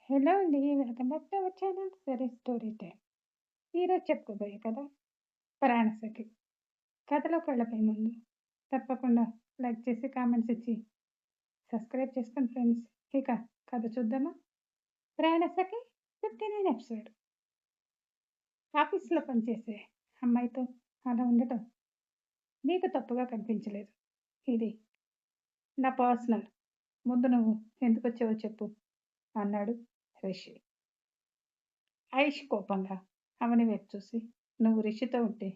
Hello అండి. Welcome back to our channel సరే story time. ఈరోజు చెప్పుకోబోయే కథ ప్రాణసఖి. కథలోకి వెళ్ళబోయే ముందు తప్పకుండా లైక్ చేసి, కామెంట్స్ ఇచ్చి, సబ్స్క్రైబ్ చేసుకోండి ఫ్రెండ్స్. ఇక కథ చూద్దామా? ప్రాణసఖి 59 ఎపిసోడ్. ఆఫీస్‌లో పనిచేసే అమ్మాయితో అలా ఉండటం నీకు తప్పుగా కనిపించలేదు. ఇది నా పర్సనల్. ముందు నువ్వు ఎందుకొచ్చావో చెప్పు అన్నాడు రిషి. ఆయుష్ కోపంగా అవని వైపు చూసి, నువ్వు రిషితో ఉంటే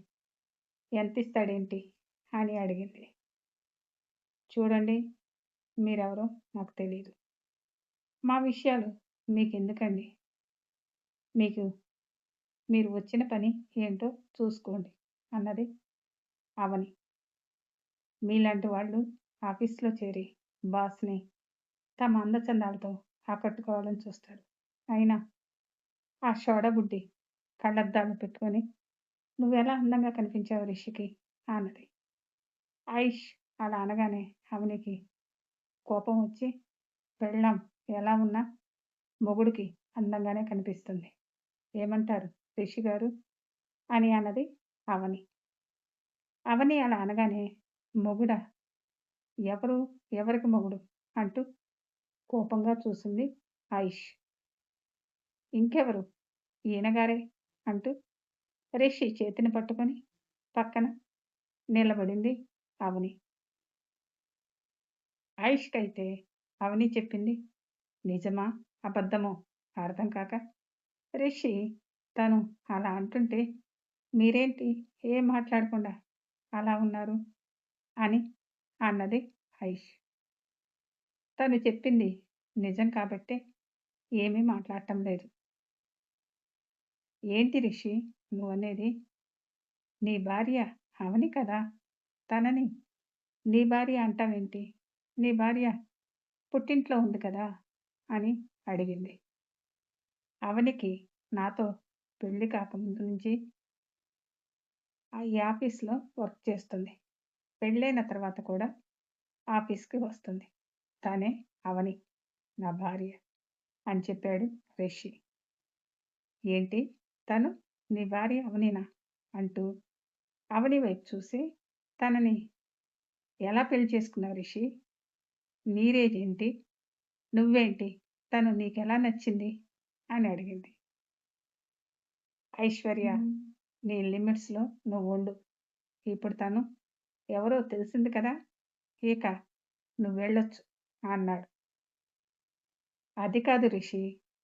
ఎంతిస్తాడేంటి అని అడిగింది. చూడండి, మీరెవరో నాకు తెలీదు. మా విషయాలు మీకెందుకండి? మీకు మీరు వచ్చిన పని ఏంటో చూసుకోండి అన్నది అవని. మీలాంటి వాళ్ళు ఆఫీస్లో చేరి బాస్ని తమ అందచందాలతో ఆకట్టుకోవాలని చూస్తారు. అయినా ఆ షోడబుడ్డి కళ్ళద్దాలు పెట్టుకొని నువ్వెలా అందంగా కనిపించావు రిషికి అన్నది. ఆయుష్ అలా అనగానే అవనికి కోపం వచ్చి, పెళ్ళాం ఎలా ఉన్నా మొగుడికి అందంగానే కనిపిస్తుంది. ఏమంటారు రిషి గారు అని అన్నది అవని. అవని అలా అనగానే, మొగుడా? ఎవరు? ఎవరికి మొగుడు అంటూ కోపంగా చూసింది ఆయుష్. ఇంకెవరు, ఈయనగారే అంటూ రిషి చేతిని పట్టుకొని పక్కన నిలబడింది అవని. ఆయుష్కైతే అవని చెప్పింది నిజమా అబద్ధమో అర్థం కాక, రిషి తను అలా అంటుంటే మీరేంటి ఏం మాట్లాడకుండా అలా ఉన్నారు అని అన్నది ఆయుష్. తను చెప్పింది నిజం కాబట్టే ఏమీ మాట్లాడటం లేదు. ఏంటి రిషి నువ్వనేది? నీ భార్య అవని కదా, తనని నీ భార్య అంటావేంటి? నీ భార్య పుట్టింట్లో ఉంది కదా అని అడిగింది. అవనికి నాతో పెళ్లి కాకముందు నుంచి ఈ ఆఫీస్‌లో వర్క్ చేస్తుంది. పెళ్ళైన తర్వాత కూడా ఆఫీస్‌కి వస్తుంది. తనే అవని నా భార్య అని చెప్పాడు రిషి. ఏంటి, తను నీ భార్య అవనినా అంటూ అవని వైపు చూసి, తనని ఎలా పెళ్లి చేసుకున్నావు రిషి? నీరేజేంటి? నువ్వేంటి? తను నీకెలా నచ్చింది అని అడిగింది. ఐశ్వర్య, నీ లిమిట్స్‌లో నువ్వుండు. ఇప్పుడు తను ఎవరో తెలిసింది కదా, ఇక నువ్వెళ్ళొచ్చు అన్నాడు. అది కాదు రిషి,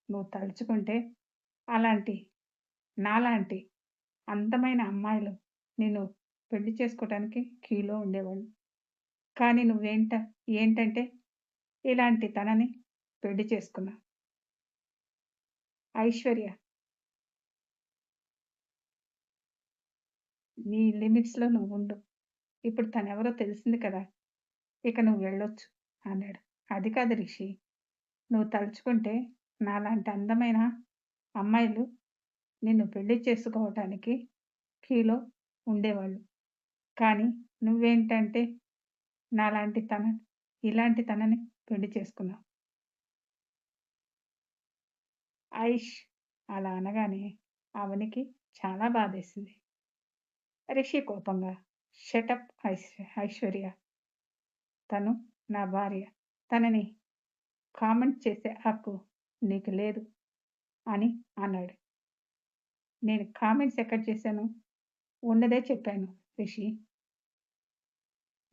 నువ్వు తలుచుకుంటే నాలాంటి అందమైన అమ్మాయిలు నిన్ను పెళ్లి చేసుకోవటానికి క్యూలో ఉండేవాళ్ళు. కానీ ఏంటంటే ఇలాంటి తనని పెళ్లి చేసుకున్నావు. ఐశ్వర్య, నీ లిమిట్స్‌లో నువ్వుండు. ఇప్పుడు తనెవరో తెలిసింది కదా, ఇక నువ్వు వెళ్ళొచ్చు అన్నాడు. అది కాదు రిషి, నువ్వు తలుచుకుంటే నాలాంటి అందమైన అమ్మాయిలు నిన్ను పెళ్లి చేసుకోవటానికి క్యూలో ఉండేవాళ్ళు. కానీ నువ్వేంటంటే నాలాంటి ఇలాంటి తనని పెళ్లి చేసుకున్నావు. ఆయుష్ అలా అనగానే అవనికి చాలా బాధేసింది. రిషి కోపంగా, షటప్ ఐశ్వర్య, తను నా భార్య. తనని కామెంట్ చేసే హక్కు నీకు లేదు అని అన్నాడు. నేను కామెంట్స్ ఎక్కడ చేశాను? ఉన్నదే చెప్పాను రిషి.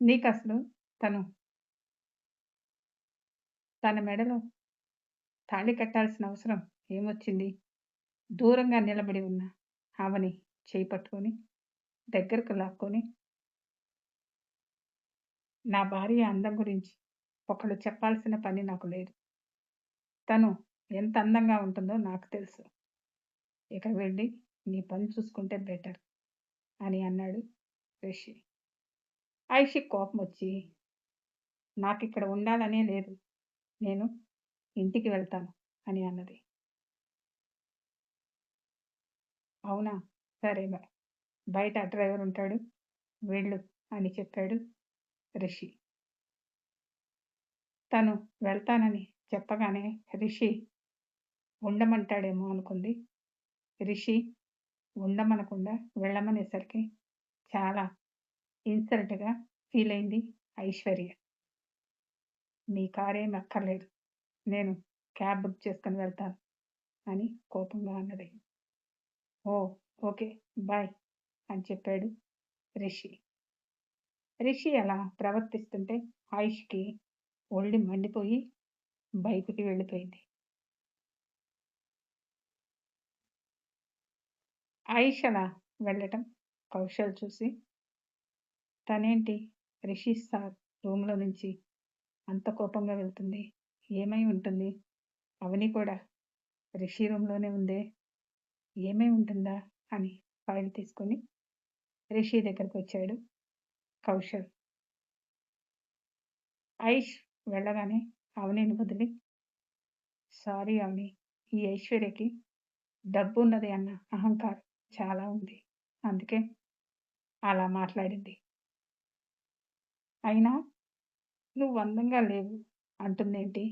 నీకసలు తను తన మెడలో తాళి కట్టాల్సిన అవసరం ఏమొచ్చింది? దూరంగా నిలబడి ఉన్న అవని చేయి పట్టుకొని దగ్గరకు లాక్కొని, నా భార్య అందం గురించి ఒకళ్ళు చెప్పాల్సిన పని నాకు లేదు. తను ఎంత అందంగా ఉంటుందో నాకు తెలుసు. ఇక వెళ్ళి నీ పని చూసుకుంటే బెటర్ అని అన్నాడు రిషి. ఆయుషికి కోపమొచ్చి, నాకిక్కడ ఉండాలనే లేదు. నేను ఇంటికి వెళ్తాను అని అన్నది. అవునా? సరే బయట డ్రైవర్ ఉంటాడు, వెళ్ళు అని చెప్పాడు రిషి. తను వెళ్తానని చెప్పగానే రిషి ఉండమంటాడేమో అనుకుంది. రిషి ఉండమనకుండా వెళ్ళమనేసరికి చాలా ఇన్సల్ట్‌గా ఫీలయింది ఐశ్వర్య. "మీ కారేం అక్కర్లేదు. నేను క్యాబ్ బుక్ చేసుకొని వెళ్తాను" అని కోపంగా అన్నది. "ఓహ్! ఓకే. బాయ్" అని చెప్పాడు రిషి. రిషి అలా ప్రవర్తిస్తుంటే ఆయుష్‌కి ఒళ్ళు మండిపోయి బయటికి వెళ్ళిపోయింది. ఆయుష్ అలా వెళ్ళటం కౌశల్ చూసి, తనేంటి రిషి సార్ రూమ్‌లో నుంచి అంత కోపంగా వెళ్తుంది? ఏమై ఉంటుంది? అవని కూడా రిషి రూమ్‌లోనే ఉందే. ఏమై ఉంటుందా? అని ఫైల్ తీసుకొని రిషి దగ్గరకొచ్చాడు కౌశల్. ఆయుష్ వెళ్ళగానే అవనిని వదిలి, సారీ అవని, ఈ ఐశ్వర్యకి డబ్బున్నది అన్న అహంకారం చాలా ఉంది. అందుకే అలా మాట్లాడింది. అయినా నువ్వు అందంగా లేవు అంటుందేంటి?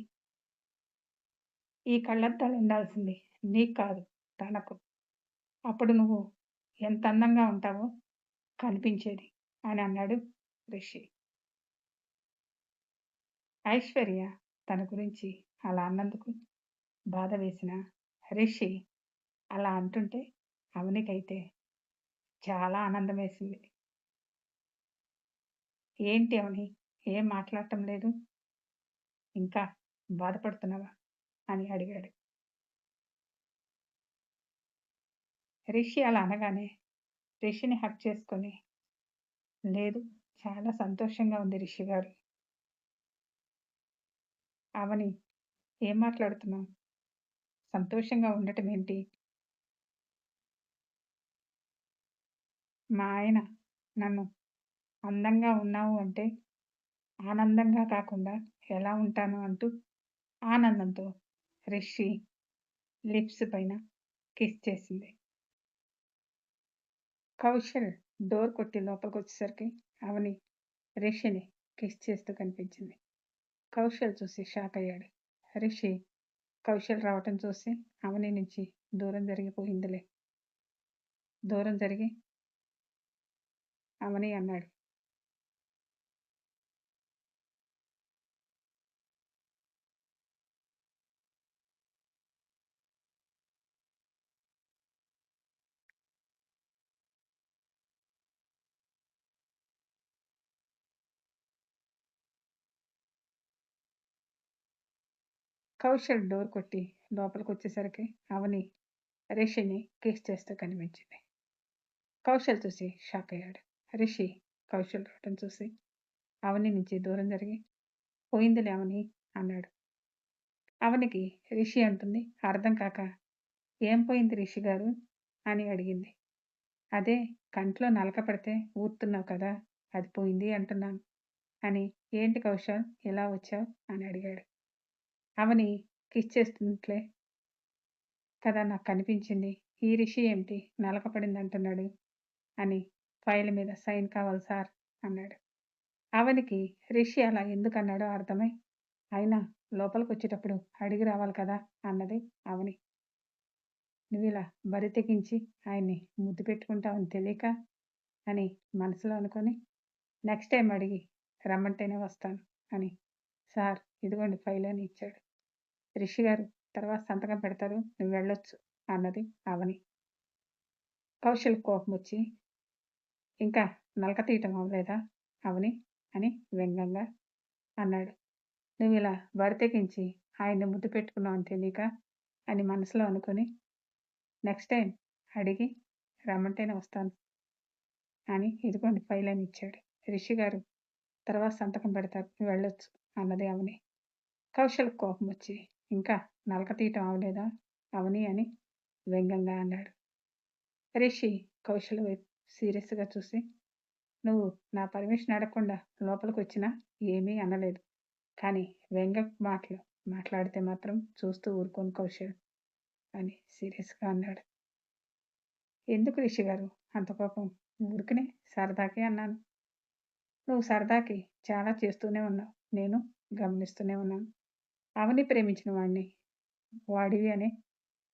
ఈ కళ్ళద్దాలు ఉండాల్సింది నీకు కాదు తనకు. అప్పుడు నువ్వు ఎంత అందంగా ఉంటావో కనిపించేది అని అన్నాడు రిషి. ఐశ్వర్య తన గురించి అలా అన్నందుకు బాధ వేసిన రిషి అలా అంటుంటే అవనికైతే చాలా ఆనందం వేసింది. ఏంటి అవని ఏం మాట్లాడటం లేదు? ఇంకా బాధపడుతున్నావా? అని అడిగాడు. రిషి అలా అనగానే రిషిని హగ్ చేసుకొని, లేదు చాలా సంతోషంగా ఉంది రిషి గారు. అవని ఏం మాట్లాడుతున్నావు? సంతోషంగా ఉండటం ఏంటి? మా ఆయన నన్ను అందంగా ఉన్నావు అంటే ఆనందంగా కాకుండా ఎలా ఉంటాను అంటూ ఆనందంతో రిషి లిప్స్ పైన కిస్ చేసింది. కౌశల్ డోర్ కొట్టి లోపలికొచ్చేసరికి అవని రిషిని కిస్ చేస్తూ కనిపించింది. కౌశల్ చూసి షాక్ అయ్యాడు. రిషి కౌశల్ రావటం చూసి అవని నుంచి దూరం జరిగిపోయిందిలే. దూరం జరిగి అవని అన్నాడు. కౌశల్ డోర్ కొట్టి లోపలికొచ్చేసరికి అవని రిషిని కిస్ చేస్తూ కనిపించింది. కౌశల్ చూసి షాక్ అయ్యాడు. రిషి కౌశల్ రావటం చూసి అవని నుంచి దూరం జరిగి పోయిందిలే అవని అన్నాడు. అవనికి రిషి అంటుంది అర్థం కాక, ఏం పోయింది రిషి గారు అని అడిగింది. అదే కంట్లో నలక పడితే ఊతున్నావు కదా, అది పోయింది అంటున్నాను అని. ఏంటి కౌశల్ ఇలా వచ్చావు అని అడిగాడు. అవని కిస్ చేస్తున్నట్లే కదా నాకు కనిపించింది. ఈ రిషి ఏమిటి నలక పడింది అంటున్నాడు అని ఫైల్ మీద సైన్ కావాలి సార్ అన్నాడు. అవనికి రిషి అలా ఎందుకన్నాడో అర్థమై, అయినా లోపలికొచ్చేటప్పుడు అడిగి రావాలి కదా అన్నది అవని. నువ్విలా బరి తెగించి ఆయన్ని ముద్దు పెట్టుకుంటావని తెలియక అని మనసులో అనుకొని, నెక్స్ట్ టైం అడిగి రమ్మంటేనే వస్తాను అని, సార్ ఇదిగోండి ఫైల్ అని ఇచ్చాడు. రిషి గారు తర్వాత సంతకం పెడతారు, నువ్వు వెళ్ళొచ్చు అన్నది అవని. కౌశల్ కోపం వచ్చి, ఇంకా నలక తీయటం అవ్వలేదా అవని అని వ్యంగ్యంగా అన్నాడు. నువ్వు ఇలా బరి తెగించి ఆయన్ని ముద్దు పెట్టుకున్నావు అని తెలియక అని మనసులో అనుకొని, నెక్స్ట్ టైం అడిగి రమ్మంటేనే వస్తాను అని ఇదిగోండి ఫైల్ అని ఇచ్చాడు. రిషి గారు తర్వాత సంతకం పెడతారు, నువ్వు వెళ్ళొచ్చు అన్నది అవని. కౌశల్ కోపం వచ్చి, ఇంకా నలక తీయటం అవలేదా అవని అని వ్యంగ్యంగా అన్నాడు. రిషి కౌశల్ వైపు సీరియస్గా చూసి, నువ్వు నా పర్మిషన్ అడగకుండా లోపలికి వచ్చినా ఏమీ అనలేదు, కానీ వ్యంగ్య మాటలు మాట్లాడితే మాత్రం చూస్తూ ఊరుకోను కౌశల్ అని సీరియస్గా అన్నాడు. ఎందుకు రిషి గారు అంత కోపం? ఊరికనే సరదాకే అన్నాను. నువ్వు సరదాకి చాలా చేస్తూనే ఉన్నావు, నేను గమనిస్తూనే ఉన్నాను. అవని ప్రేమించిన వాడిని వాడివి అనే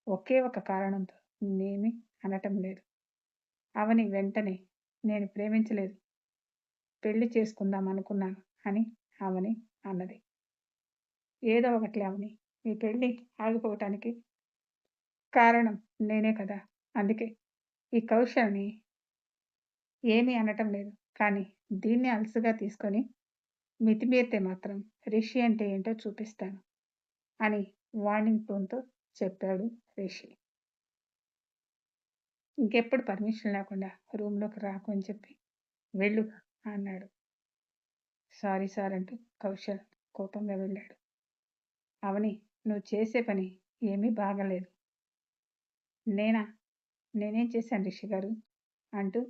ఒకే ఒక కారణంతో నేనేమి అనటం లేదు. అవని వెంటనే నేను ప్రేమించలేదు. పెళ్లి చేసుకుందాం అనుకున్నాను అని అవని అన్నది. ఏదో ఒకటిలే అవని. మీ పెళ్లి ఆగిపోవటానికి కారణం నేనే కదా! అందుకే ఈ కౌశల్‌ని ఏమీ అనటం లేదు. కానీ దీన్ని అలుసుగా తీసుకొని మితిమీరితే మాత్రం రిషి అంటే ఏంటో చూపిస్తాను అని వార్నింగ్ టోన్‌తో చెప్పాడు రిషి. ఇంకెప్పుడు పర్మిషన్ లేకుండా రూమ్‌లోకి రాకు అని చెప్పి వెళ్ళు అన్నాడు. సారీ సార్ అంటూ కౌశల్ కోపంగా వెళ్ళాడు. అవని నువ్వు చేసే పని ఏమీ బాగాలేదు. నేనా? నేనేం చేశాను రిషి గారు? అంటూ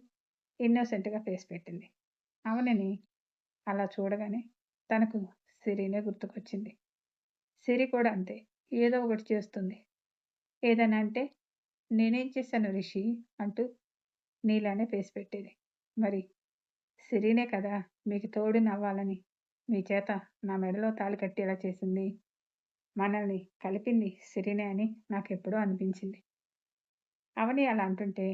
ఇన్నోసెంట్‌గా ఫేస్ పెట్టింది. అవనిని అలా చూడగానే తనకు సిరినే గుర్తుకొచ్చింది. సిరి కూడా అంతే. ఏదో ఒకటి చేస్తుంది. ఏదైనా అంటే నేనేం చేశాను రిషి అంటూ నీలానే ఫేస్ పెట్టేది. మరి సిరినే కదా మీకు తోడు నవ్వాలని మీ చేత నా మెడలో తాళి కట్టేలా చేసింది. మనల్ని కలిపింది సిరినే అని నాకెప్పుడో అనిపించింది. అవని అలా అంటుంటే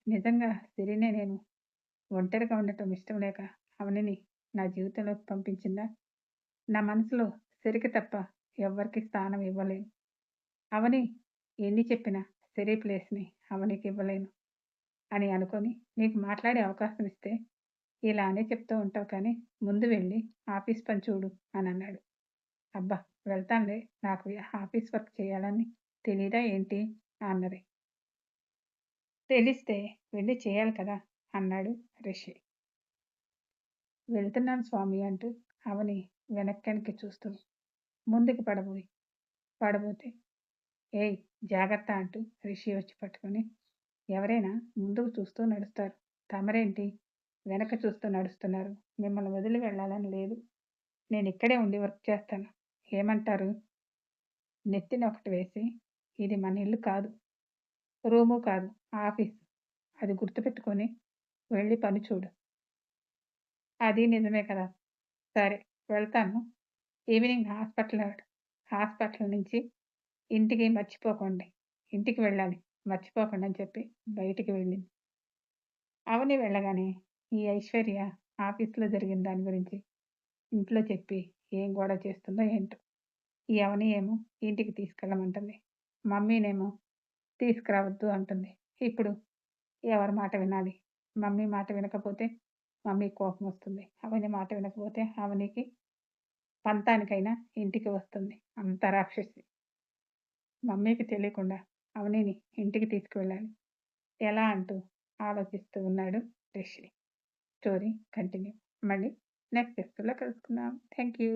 నిజంగా సిరినే నేను ఒంటరిగా ఉండటం ఇష్టం లేక అవనిని నా జీవితంలోకి పంపించిందా? నా మనసులో సిరికి తప్ప ఎవ్వరికీ స్థానం ఇవ్వలేను. అవని ఎన్ని చెప్పినా సిరి ప్లేస్‌ని అవనికి ఇవ్వలేను అని అనుకోని నీకు మాట్లాడే అవకాశం ఇస్తే ఇలానే చెప్తూ ఉంటావు కానీ ముందు వెళ్ళి ఆఫీస్ పని చూడు అని అన్నాడు. అబ్బా! వెళ్తానులే నాకు ఆఫీస్ వర్క్ చేయాలని తెలీదా ఏంటి? అన్నది. తెలిస్తే వెళ్ళి చేయాలి కదా! అన్నాడు రిషి. వెళ్తున్నాను స్వామి అంటూ అవని వెనక్కి చూస్తూ ముందుకు పడబోతే ఏయ్! జాగ్రత్త అంటూ రిషి వచ్చి పట్టుకొని ఎవరైనా ముందుకు చూస్తూ నడుస్తారు. తమరేంటి వెనక చూస్తూ నడుస్తున్నారు. మిమ్మల్ని వదిలి వెళ్ళాలని లేదు. నేనిక్కడే ఉండి వర్క్ చేస్తాను. ఏమంటారు? నెత్తిన ఒకటి వేసి ఇది మన ఇల్లు కాదు. రూము కాదు. ఆఫీస్. అది గుర్తుపెట్టుకొని వెళ్ళి పని చూడు. అది నిజమే కదా! సరే వెళ్తాను. ఈవినింగ్ హాస్పిటల్ నుంచి ఇంటికి మర్చిపోకండి. ఇంటికి వెళ్ళాలి. మర్చిపోకండి అని చెప్పి బయటికి వెళ్ళింది. అవని వెళ్ళగానే ఈ ఐశ్వర్య ఆఫీస్‌లో జరిగిన దాని గురించి ఇంట్లో చెప్పి ఏం గొడవ చేస్తుందో ఏంటో! ఈ అవని ఏమో ఇంటికి తీసుకెళ్ళమంటుంది. మమ్మీనేమో తీసుకురావద్దు అంటుంది. ఇప్పుడు ఎవరి మాట వినాలి? మమ్మీ మాట వినకపోతే మమ్మీకి కోపమొస్తుంది. అవని మాట వినకపోతే అవనికి పంతానికైనా ఇంటికి వస్తుంది. అంత రాక్షసి. మమ్మీకి తెలియకుండా అవనిని ఇంటికి తీసుకువెళ్ళాలి. ఎలా అంటూ ఆలోచిస్తూ ఉన్నాడు రిషి. Story continue. మళ్ళీ నెక్స్ట్ ఎపిసోడ్‌లో కలుసుకుందాం. Thank you.